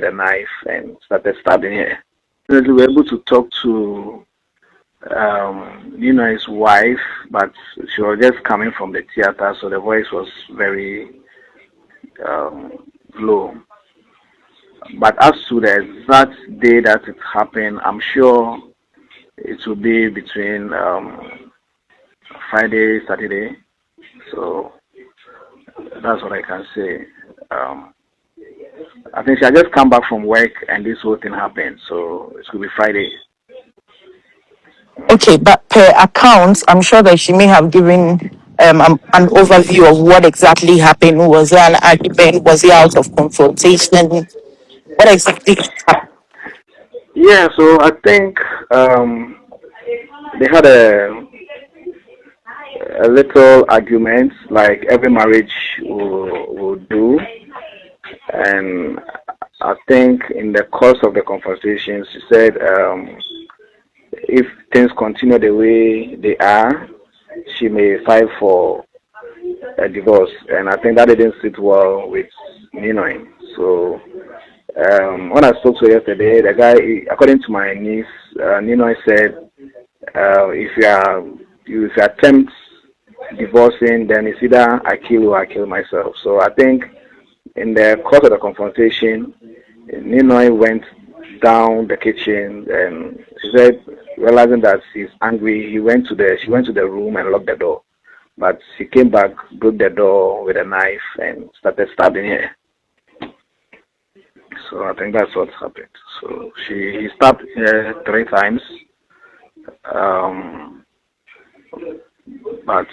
with a knife and started stabbing her. We were able to talk to his wife, but she was just coming from the theater, so the voice was very low. But as to the exact day that it happened, I'm sure it will be between Friday, Saturday. So that's what I can say. I think she had just come back from work and this whole thing happened, so it could be Friday. Okay, but per account, I'm sure that she may have given an overview of what exactly happened. Was there an argument? Was he out of confrontation? What exactly happened? Yeah, so I think they had a little argument like every marriage will do, and I think in the course of the conversation, she said if things continue the way they are, she may file for a divorce, and I think that didn't sit well with Ninoy. So when I spoke to her yesterday, the guy, according to my niece, Ninoy said, if you attempt divorcing, then it's either I kill you or I kill myself. So I think in the course of the confrontation, Ninoy went down the kitchen and she said, realizing that she's angry, she went to the room and locked the door. But she came back, broke the door with a knife and started stabbing her. So I think that's what happened. So he stabbed her 3 times. But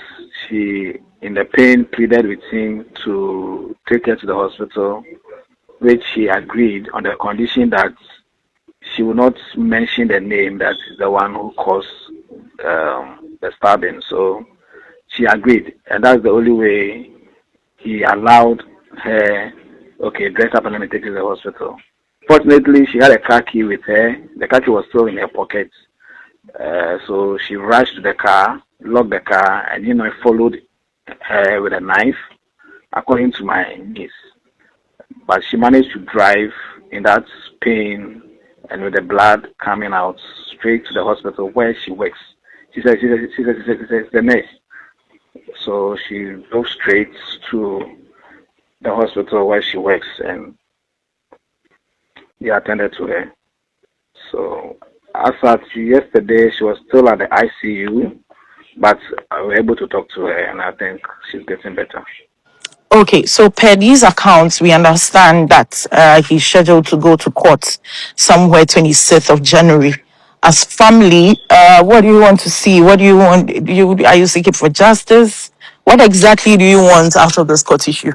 she, in the pain, pleaded with him to take her to the hospital, which he agreed on the condition that she would not mention the name that is the one who caused the stabbing. So she agreed, and that's the only way he allowed her, okay, dress up and let me take you to the hospital. Fortunately, she had a car key with her. The car key was still in her pocket. So she rushed to the car, locked the car, and followed her with a knife, according to my niece. But she managed to drive in that pain and with the blood coming out straight to the hospital where she works. She said the nurse. So she drove straight to the hospital where she works and they attended to her. So as at yesterday, she was still at the ICU, but I was able to talk to her and I think she's getting better. Okay, so per these accounts, we understand that he's scheduled to go to court somewhere 26th of January. As family, what do you want to see? What do you want? Are you seeking for justice? What exactly do you want out of this court issue?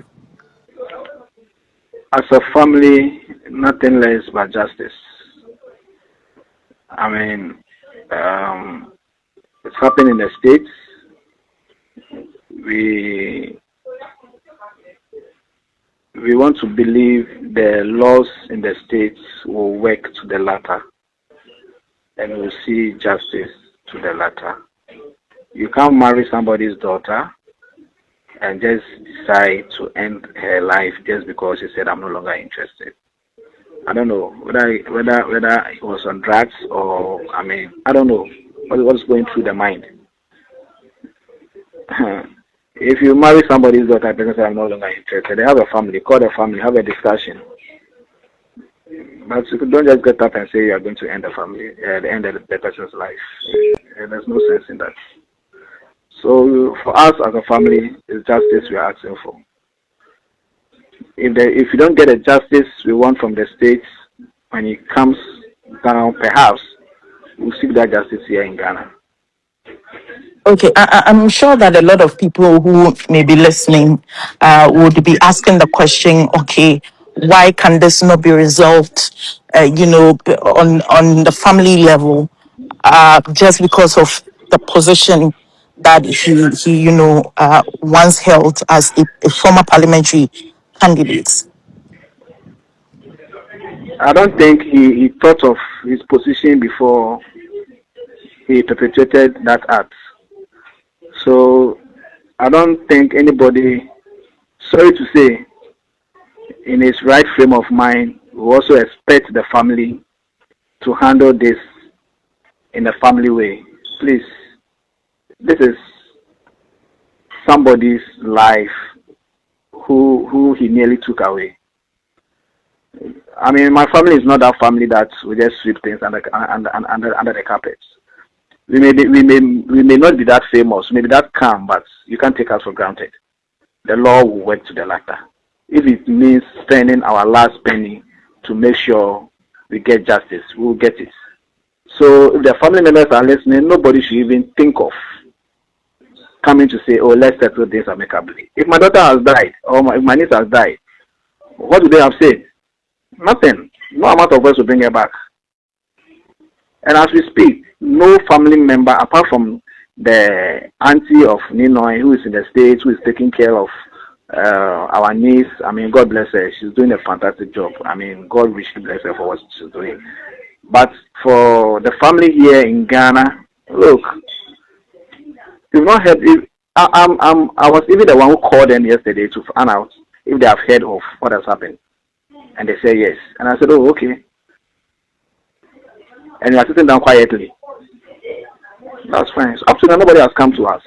As a family, nothing less but justice. I mean, it's happened in the States. We want to believe the laws in the States will work to the latter and we'll see justice to the latter. You can't marry somebody's daughter and just decide to end her life just because she said, I'm no longer interested. I don't know whether it was on drugs or, I don't know what's going through the mind. If you marry somebody's daughter because I'm no longer interested, they have a family, call the family, have a discussion. But you don't just get up and say you are going to end the family, end the person's life. There's no sense in that. So for us as a family, it's justice we are asking for. If you don't get the justice we want from the states, when it comes down, perhaps we'll seek that justice here in Ghana. Okay, I'm sure that a lot of people who may be listening would be asking the question, okay, why can this not be resolved, on the family level, just because of the position that he once held as a former parliamentary candidate? I don't think he thought of his position before he perpetrated that act. So I don't think anybody, sorry to say, in his right frame of mind We also expect the family to handle this in a family way. Please, this is somebody's life who he nearly took away. I mean, my family is not that family that we just sweep things under the carpets. We may not be that famous, maybe that calm, but you can't take us for granted. The law will work to the latter. If it means spending our last penny to make sure we get justice, we will get it. So if the family members are listening, nobody should even think of coming to say, oh, let's settle this amicably. If my daughter has died, or if my niece has died, what would they have said? Nothing. No amount of words will bring her back. And as we speak, no family member, apart from the auntie of Ninoy, who is in the States, who is taking care of our niece. I mean, God bless her. She's doing a fantastic job. I mean, God richly bless her for what she's doing. But for the family here in Ghana, look, you've not heard. I was even the one who called them yesterday to find out if they have heard of what has happened, and they say yes. And I said, oh, okay. And we are sitting down quietly. That's fine. So up to now, nobody has come to us.